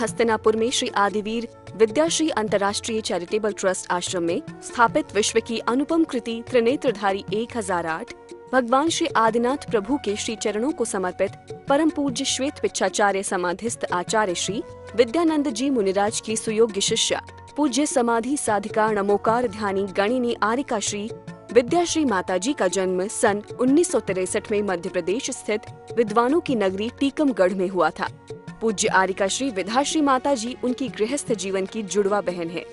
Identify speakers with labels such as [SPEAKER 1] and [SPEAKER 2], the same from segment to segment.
[SPEAKER 1] हस्तिनापुर में श्री आदिवीर विद्याश्री अंतर्राष्ट्रीय charitable trust आश्रम में स्थापित विश्व की अनुपम कृति त्रिनेत्रधारी 1008 भगवान श्री आदिनाथ प्रभु के श्री चरणों को समर्पित परम पूज्य श्वेत पिच्छाचार्य समाधिस्थ आचार्य श्री विद्यानंद जी मुनिराज की सुयोग्य शिष्या पूज्य समाधि साधिका नमोकार ध्यानी गणिनी आरिका श्री विद्याश्री माताजी का जन्म सन 1963 में मध्य प्रदेश स्थित विद्वानों की नगरी टीकमगढ़ में हुआ था। पूज्य आरिका श्री विद्याश्री माताजी उनकी गृहस्थ जीवन की जुड़वा बहन है।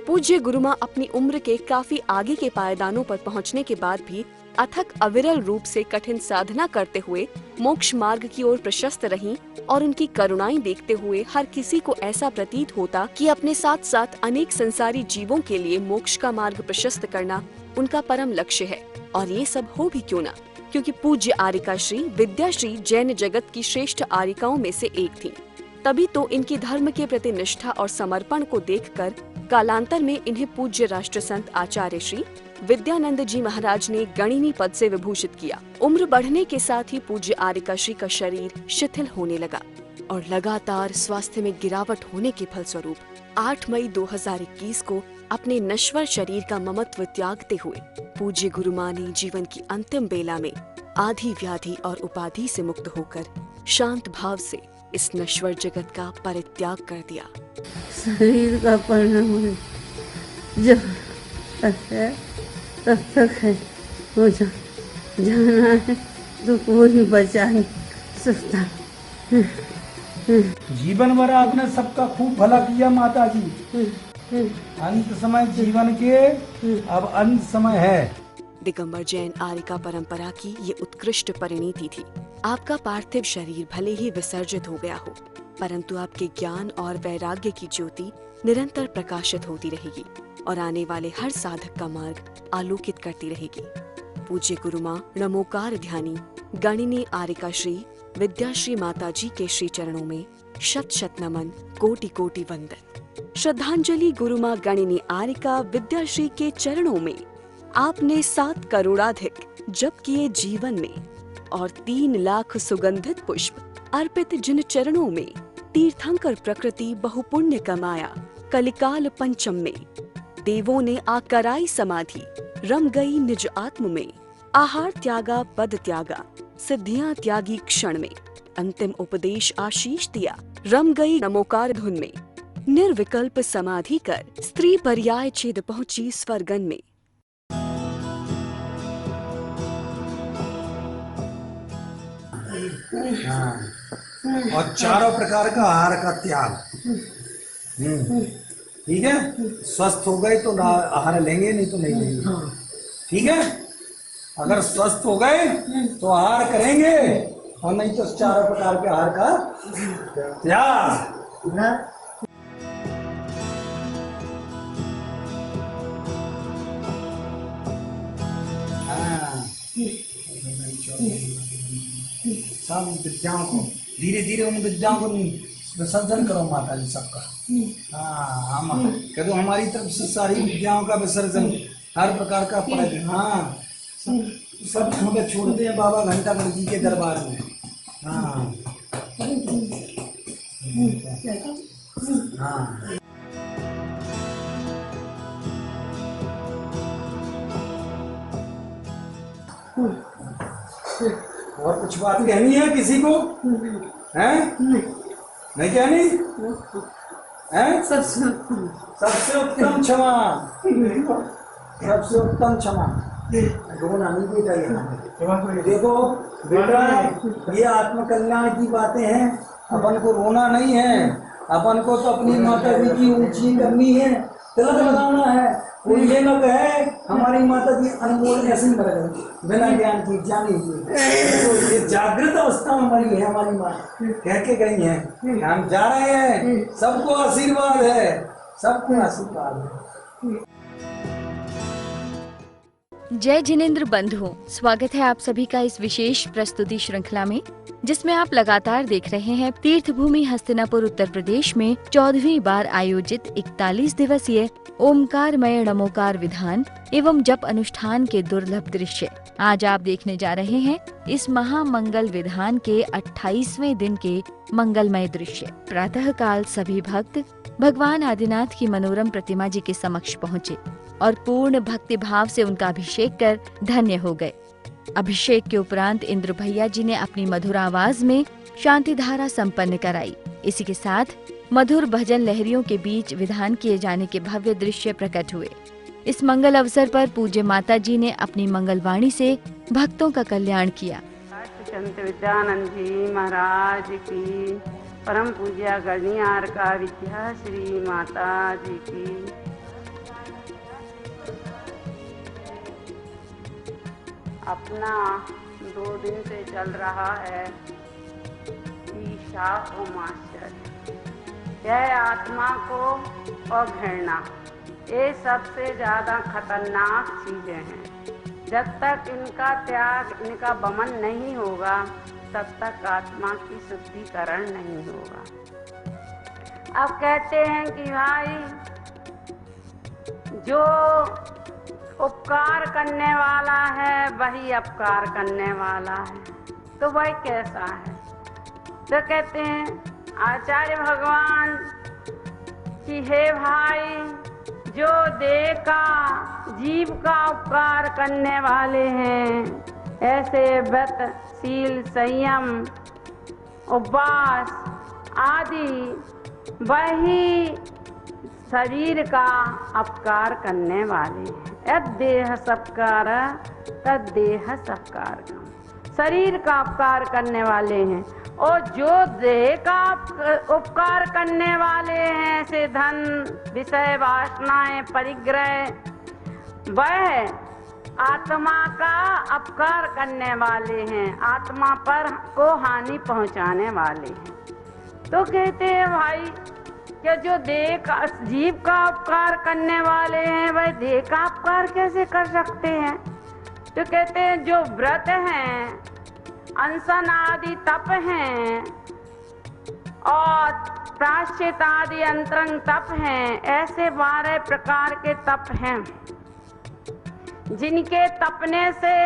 [SPEAKER 1] पूज्य गुरुमा अपनी उम्र के काफी आगे के पायदानों पर पहुंचने के बाद भी अथक अविरल रूप से कठिन साधना करते हुए मोक्ष मार्ग की ओर प्रशस्त रहीं और उनकी करुणाएं देखते हुए हर किसी को ऐसा प्रतीत होता कि अपने साथ साथ अनेक संसारी जीवों के लिए मोक्ष का मार्ग प्रशस्त करना उनका परम लक्ष्य है। और ये सब हो भी क्यों ना, क्योंकि पूज्य आरिका श्री विद्याश्री जैन जगत की श्रेष्ठ आरिकाओं में से एक थीं। तभी तो इनकी धर्म के प्रति निष्ठा और समर्पण को देखकर कालांतर में इन्हें पूज्य राष्ट्र संत आचार्य श्री विद्यानंद जी महाराज ने गणिनी पद से विभूषित किया। उम्र बढ़ने के साथ ही पूज्य आरिका श्री का शरीर शिथिल होने लगा और लगातार स्वास्थ्य में गिरावट होने के फलस्वरूप 8 मई 2021 को अपने नश्वर शरीर का ममत्व त्यागते हुए पूज्य गुरुमा ने जीवन की अंतिम बेला में आधि व्याधि और उपाधि से मुक्त होकर शांत भाव से इस नश्वर जगत का परित्याग कर दिया।
[SPEAKER 2] शरीर का परिणाम जब तक है तब तक है, वो जाना है तो कोई बचा नहीं सकता।
[SPEAKER 3] जीवन भर आपने सबका खूब भला किया माता जी। अंत समय जीवन के अब अंत समय है।
[SPEAKER 1] दिगंबर जैन आरिका परंपरा की ये उत्कृष्ट परिणति थी। आपका पार्थिव शरीर भले ही विसर्जित हो गया हो, परंतु आपके ज्ञान और वैराग्य की ज्योति निरंतर प्रकाशित होती रहेगी और आने वाले हर साधक का मार्ग आलोकित करती रहेगी। पूज्य गुरुमा नमोकार ध्यानी गणिनी आरिका श्री विद्याश्री माताजी के श्री चरणों में शत शत नमन, कोटि कोटि वंदन। श्रद्धांजलि गुरुमा गणिनी आरिका विद्याश्री के चरणों में आपने 7 करोड़ाधिक जप किए जीवन में और 3 लाख सुगंधित पुष्प अर्पित जिन चरणों में तीर्थंकर प्रकृति बहुपुण्य कमाया। कलिकाल पंचम में देवों ने आकराई समाधि, रम गई निज आत्म में। आहार त्यागा पद त्यागा, सिद्धियां त्यागी क्षण में। अंतिम उपदेश आशीष दिया, रम गई नमोकार धुन में। निर्विकल्प समाधि कर स्त्री पर्याय छेद पहुंची स्वर्गन में।
[SPEAKER 3] और चारों प्रकार का आहार का त्याग। ठीक है, स्वस्थ हो गए तो आहार लेंगे, नहीं तो नहीं लेंगे। ठीक है, अगर स्वस्थ हो गए तो आहार करेंगे और नहीं तो चारों प्रकार के आहार का त्याग। सब विद्याओं को धीरे धीरे उन विद्याओं को विसर्जन करो माता जी सबका। हाँ, हम कह दो हमारी तरफ से सारी विद्याओं का विसर्जन, हर प्रकार का पढ़। हाँ, सब छोड़ते हैं बाबा घंटागढ़ जी के दरबार में। हाँ हाँ, और कुछ बात कहनी है किसी को? हैं? नहीं कहनी? हैं? सबसे उत्तम क्षमा, सबसे उत्तम क्षमा। रोना नहीं बेटा, ये देखो बेटा, ये आत्मकल्याण की बातें हैं। अपन को रोना नहीं है, अपन को तो अपनी माता जी की ऊंची करनी है, तिलक लगाना है। वो ये न कहे हमारी माता जी अनमोल ऐसे मर गई बिना ज्ञान की, जानी हुई। तो ये जागृत अवस्था में मरी है हमारी माँ, कह के गई है। हम जा रहे हैं, सबको आशीर्वाद है, सबको आशीर्वाद है।
[SPEAKER 4] जय जिनेंद्र बंधुओं, स्वागत है आप सभी का इस विशेष प्रस्तुति श्रृंखला में, जिसमें आप लगातार देख रहे हैं तीर्थ भूमि हस्तिनापुर उत्तर प्रदेश में 14वीं बार आयोजित 41 दिवसीय ओमकारमय नमोकार विधान एवं जप अनुष्ठान के दुर्लभ दृश्य। आज आप देखने जा रहे हैं इस महामंगल विधान के 28वें दिन के मंगलमय दृश्य। प्रातः काल सभी भक्त भगवान आदिनाथ की मनोरम प्रतिमा जी के समक्ष पहुँचे और पूर्ण भक्ति भाव से उनका अभिषेक कर धन्य हो गए। अभिषेक के उपरांत इंद्र भैया जी ने अपनी मधुर आवाज में शांति धारा संपन्न कराई। इसी के साथ मधुर भजन लहरियों के बीच विधान किए जाने के भव्य दृश्य प्रकट हुए। इस मंगल अवसर पर पूज्य माता जी ने अपनी मंगलवाणी से भक्तों का कल्याण किया।
[SPEAKER 2] संत विद्यानंद जी महाराज की, परम पूज्य गणियार का विद्या श्री माता जी की। अपना 2 दिन से चल रहा है ईर्ष्या और आश्चर्य, यह आत्मा को और घृणा, ये सबसे ज्यादा खतरनाक चीजें हैं। जब तक इनका त्याग, इनका दमन नहीं होगा, तब तक आत्मा की शुद्धिकरण नहीं होगा। अब कहते हैं कि भाई जो उपकार करने वाला है वही अपकार करने वाला है, तो वही कैसा है? तो कहते हैं आचार्य भगवान कि हे भाई, जो देह का जीव का उपकार करने वाले हैं, ऐसे व्रत, शील, संयम, उपवास आदि वही शरीर का अपकार करने वाले हैं। देह सत्कार तद्देह सत्कार, शरीर का उपकार करने वाले हैं। और जो देह का उपकार करने वाले हैं, से धन, विषय, वासनाएं, परिग्रह, वह आत्मा का अपकार करने वाले हैं, आत्मा पर को हानि पहुंचाने वाले हैं। तो कहते हैं भाई कि जो देह का, जीव का उपकार करने वाले हैं, वह देह का उपकार कैसे कर सकते हैं? तो कहते हैं जो व्रत हैं, अनशन आदि तप हैं और प्रायश्चित आदि अंतरंग तप हैं, ऐसे 12 प्रकार के तप हैं जिनके तपने से,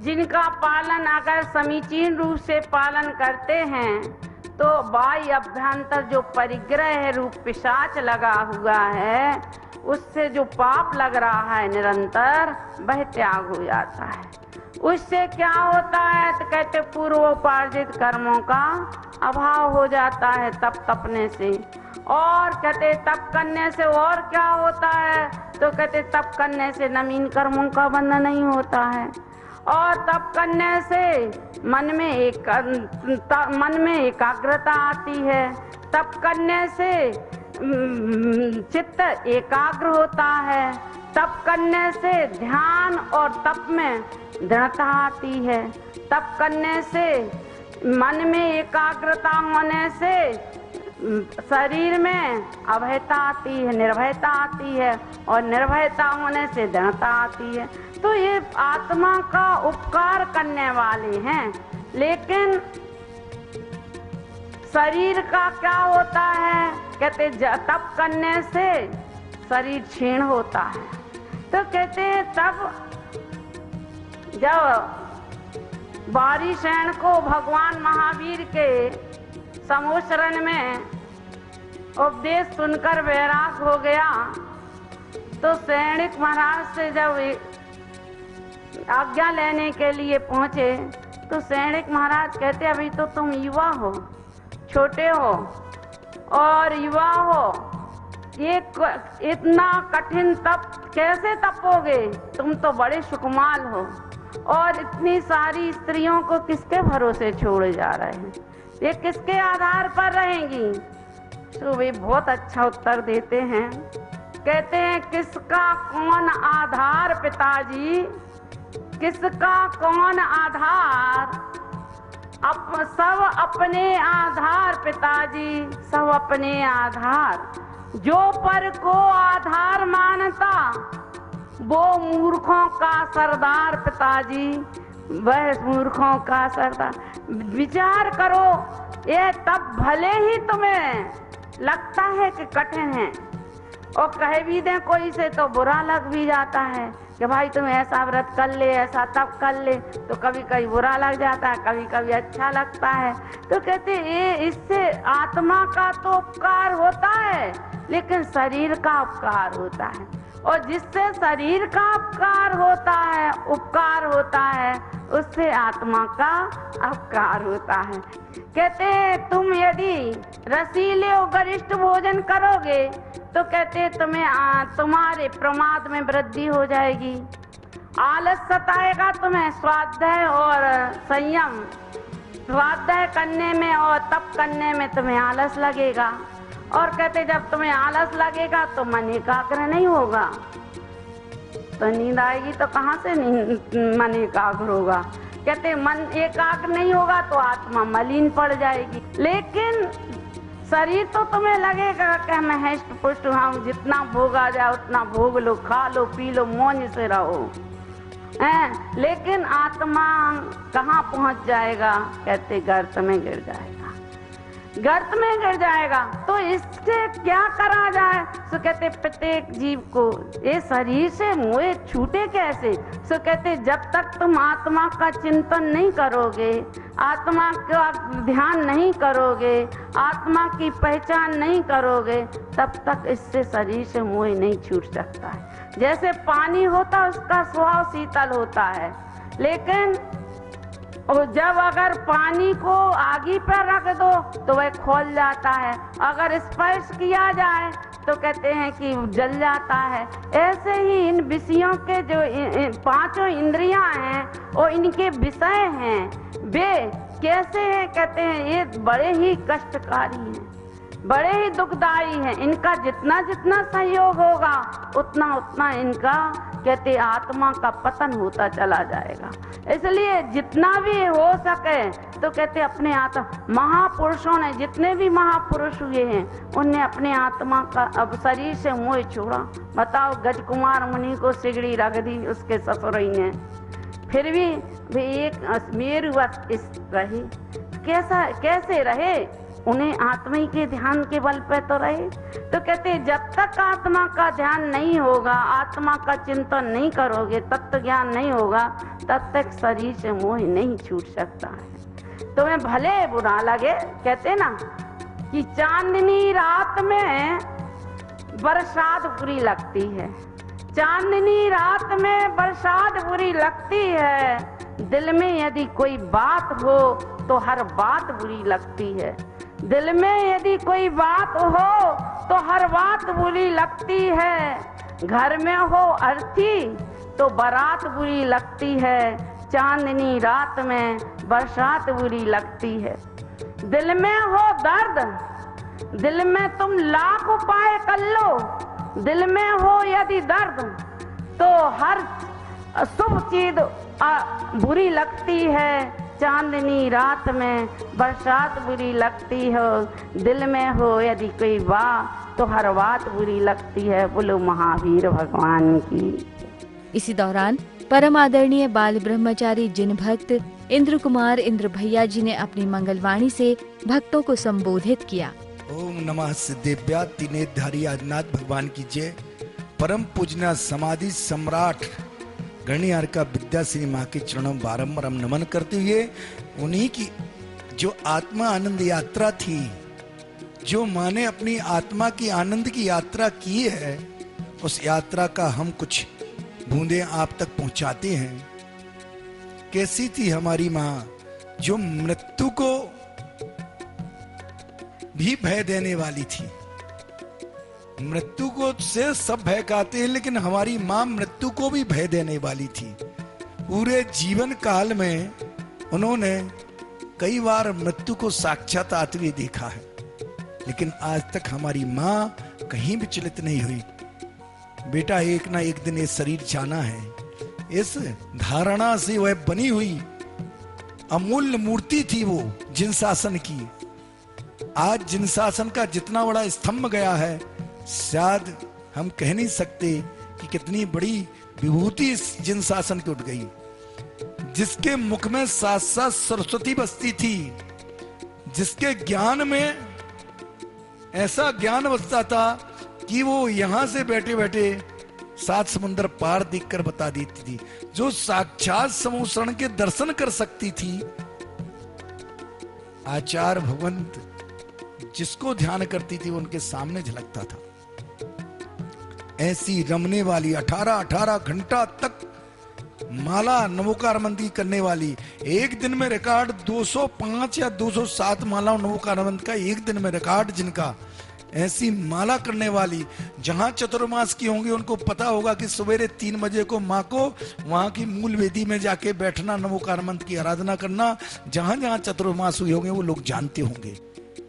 [SPEAKER 2] जिनका पालन अगर समीचीन रूप से पालन करते हैं तो बाह्य अभ्यंतर जो परिग्रह रूप पिशाच लगा हुआ है, उससे जो पाप लग रहा है निरंतर, वह त्याग हो जाता है। उससे क्या होता है? तो कहते पूर्वोपार्जित कर्मों का अभाव हो जाता है तप तपने से। और कहते तप करने से और क्या होता है? तो कहते तप करने से नवीन कर्मों का बंधन नहीं होता है। और तप करने से मन में एकाग्रता आती है। तप करने से चित्त एकाग्र होता है। तप करने से ध्यान और तप में दृढ़ता आती है। तप करने से मन में एकाग्रता होने से शरीर में अभयता आती है, निर्भयता आती है, और निर्भयता होने से दृढ़ता आती है। तो ये आत्मा का उपकार करने वाले हैं। लेकिन शरीर का क्या होता है? कहते तप करने से शरीर क्षीण होता है। तो कहते तब जब बारिशैन को भगवान महावीर के समोशरण में उपदेश सुनकर वैराग हो गया, तो सैनिक महाराज से जब आज्ञा लेने के लिए पहुंचे, तो सैनिक महाराज कहते अभी तो तुम युवा हो, छोटे हो और युवा हो, ये इतना कठिन तप कैसे तपोगे? तुम तो बड़े सुकुमाल हो और इतनी सारी स्त्रियों को किसके भरोसे छोड़े जा रहे हैं? ये किसके आधार पर रहेंगी? तो वे बहुत अच्छा उत्तर देते हैं। कहते हैं किसका कौन आधार पिताजी, किसका कौन आधार? सब अपने आधार पिताजी, सब अपने आधार। जो पर को आधार मानता, वो मूर्खों का सरदार पिताजी, वह मूर्खों का सरदार। विचार करो, ये तब भले ही तुम्हें लगता है कि कठिन है, और कह भी दें कोई से तो बुरा लग भी जाता है कि भाई तुम ऐसा व्रत कर ले, ऐसा तब कर ले, तो कभी कभी बुरा लग जाता है, कभी कभी अच्छा लगता है। तो कहते ये इससे आत्मा का तो उपकार होता है, लेकिन शरीर का उपकार होता है, और जिससे शरीर का उपकार होता है उससे आत्मा का अपकार होता है। कहते हैं तुम यदि रसीले और गरिष्ठ भोजन करोगे तो कहते तुम्हारे प्रमाद में वृद्धि हो जाएगी, आलस सताएगा तुम्हें, स्वाध्याय और संयम, स्वाध्याय करने में और तप करने में तुम्हें आलस लगेगा, और कहते जब तुम्हें आलस लगेगा तो मन एकाग्र नहीं होगा, तो नींद आएगी तो कहाँ से मन एकाग्र होगा। कहते मन एकाग्र नहीं होगा तो आत्मा मलिन पड़ जाएगी। लेकिन शरीर तो तुम्हें लगेगा कि मैं हष्ट पुष्ट हूँ, जितना भोगा जाए उतना भोग लो, खा लो, पी लो, मौज से रहो, लेकिन आत्मा कहाँ पहुँच जाएगा? कहते गर्त में गिर जाएगा, गर्त में गिर जाएगा। तो इससे क्या करा जाए? सो कहते प्रत्येक जीव को ये शरीर से मोह छूटे कैसे? सो कहते जब तक तुम आत्मा का चिंतन नहीं करोगे, आत्मा का ध्यान नहीं करोगे, आत्मा की पहचान नहीं करोगे, तब तक इससे शरीर से मोह नहीं छूट सकता है। जैसे पानी होता उसका स्वभाव शीतल होता है, लेकिन और जब अगर पानी को आगी पर रख दो तो वह खोल जाता है, अगर स्पर्श किया जाए तो कहते हैं कि जल जाता है। ऐसे ही इन विषयों के जो पांचों इंद्रियां हैं और इनके विषय हैं, वे कैसे हैं? कहते हैं ये बड़े ही कष्टकारी हैं, बड़े ही दुखदायी हैं। इनका जितना जितना सहयोग होगा उतना उतना इनका कहते आत्मा का पतन होता चला जाएगा। इसलिए जितना भी हो सके तो कहते अपने आत्मा, महापुरुषों ने, जितने भी महापुरुष हुए हैं उनने अपने आत्मा का अब शरीर से मोह छोड़ा। बताओ गजकुमार मुनि को सिगड़ी रख दी उसके ससुरई ने, फिर भी एक मेरुवत रहे। कैसे रहे? उन्हें आत्मा के ध्यान के बल पे तो रहे। तो कहते जब तक आत्मा का ध्यान नहीं होगा, आत्मा का चिंतन नहीं करोगे, तत्व ज्ञान नहीं होगा, तब तक शरीर से मोह नहीं छूट सकता है। तुम्हें भले बुरा लगे, कहते ना कि चांदनी रात में बरसात बुरी लगती है, चांदनी रात में बरसात बुरी लगती है, दिल में यदि कोई बात हो तो हर बात बुरी लगती है, दिल में यदि कोई बात हो तो हर बात बुरी लगती है, घर में हो अर्थी तो बारात बुरी लगती है, चांदनी रात में बरसात बुरी लगती है। दिल में हो दर्द, दिल में तुम लाख उपाय कर लो, दिल में हो यदि दर्द तो हर शुभ चीज बुरी लगती है, चांदनी रात में बरसात बुरी लगती हो, दिल में हो यदि कोई बात तो हर बात बुरी लगती है। बोलो महावीर भगवान की।
[SPEAKER 4] इसी दौरान परम आदरणीय बाल ब्रह्मचारी जिन भक्त इंद्र कुमार इंद्र भैया जी ने अपनी मंगलवाणी से भक्तों को संबोधित किया।
[SPEAKER 5] ओम नमः सिद्धेभ्या तीनेधारी आदिनाथ भगवान की जय। परम पूजना समाधि सम्राट गणियार का विद्याश्री माँ के चरणों बारंबार हम नमन करते हुए उन्हीं की जो आत्मा आनंद यात्रा थी, जो माँ ने अपनी आत्मा की आनंद की यात्रा की है, उस यात्रा का हम कुछ बूंदे आप तक पहुंचाते हैं। कैसी थी हमारी माँ, जो मृत्यु को भी भय देने वाली थी। मृत्यु को से सब भय खाते हैं, लेकिन हमारी मां मृत्यु को भी भय देने वाली थी। पूरे जीवन काल में उन्होंने कई बार मृत्यु को साक्षात आते हुए देखा है, लेकिन आज तक हमारी मां कहीं विचलित नहीं हुई। बेटा एक ना एक दिन ये शरीर जाना है, इस धारणा से वह बनी हुई अमूल्य मूर्ति थी वो जिनशासन की। आज जिनशासन का जितना बड़ा स्तंभ गया है, शायद हम कह नहीं सकते कि कितनी बड़ी विभूति जिन शासन की उठ गई, जिसके मुख में साथ साथ सरस्वती बसती थी, जिसके ज्ञान में ऐसा ज्ञान बसता था कि वो यहां से बैठे बैठे 7 समुद्र पार देखकर बता देती थी, जो साक्षात समूसरण के दर्शन कर सकती थी। आचार्य भगवंत जिसको ध्यान करती थी उनके सामने झलकता था। ऐसी रमने वाली 18 घंटा तक माला नवोकारमंदी करने वाली, एक दिन में रिकॉर्ड 205 या 207 माला नवोकारमंद का एक दिन में रिकॉर्ड जिनका, ऐसी माला करने वाली, जहां चतुर्मास की होंगी उनको पता होगा कि सवेरे 3 बजे को माँ को वहां की मूल वेदी में जाके बैठना, नवोकारमंद की आराधना करना, जहां जहां चतुर्मास हुए होंगे वो लोग जानते होंगे।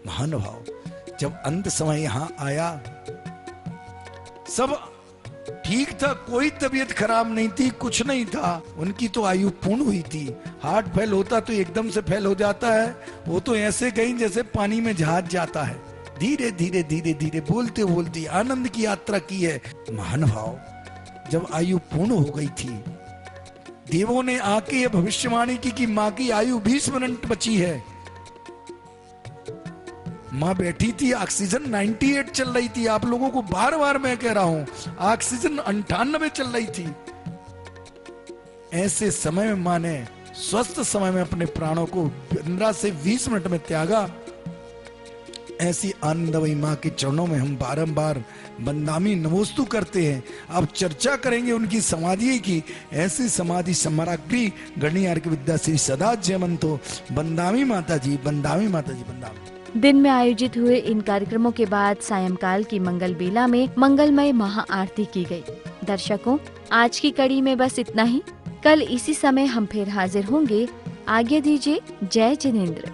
[SPEAKER 5] महानुभाव, जब अंत समय यहां आया सब ठीक था, कोई तबीयत खराब नहीं थी, कुछ नहीं था। उनकी तो आयु पूर्ण हुई थी। हार्ट फेल होता तो एकदम से फेल हो जाता है, वो तो ऐसे गई जैसे पानी में जहाज जाता है। धीरे धीरे धीरे धीरे बोलते बोलते आनंद की यात्रा की है। महानुभाव, जब आयु पूर्ण हो गई थी, देवों ने आके ये भविष्यवाणी की कि माँ की आयु 20 मिनट बची है। माँ बैठी थी, ऑक्सीजन 98 चल रही थी। आप लोगों को बार बार मैं कह रहा हूं, ऑक्सीजन 98 चल रही थी। ऐसे समय में माँ ने स्वस्थ समय में अपने प्राणों को 15 से 20 मिनट में त्यागा। ऐसी आनंदमयी माँ के चरणों में हम बारंबार बंदामी नमोस्तु करते हैं। अब चर्चा करेंगे उनकी समाधि की। ऐसी समाधि सम्राग्री गणियार की विद्या श्री सदा जयमंतो। बंदामी माता जी, बंदामी माता जी, बंदामी।
[SPEAKER 4] दिन में आयोजित हुए इन कार्यक्रमों के बाद सायंकाल की मंगल बेला में मंगलमय महाआरती की गई। दर्शकों, आज की कड़ी में बस इतना ही। कल इसी समय हम फिर हाजिर होंगे। आज्ञा दीजिए। जय जिनेंद्र।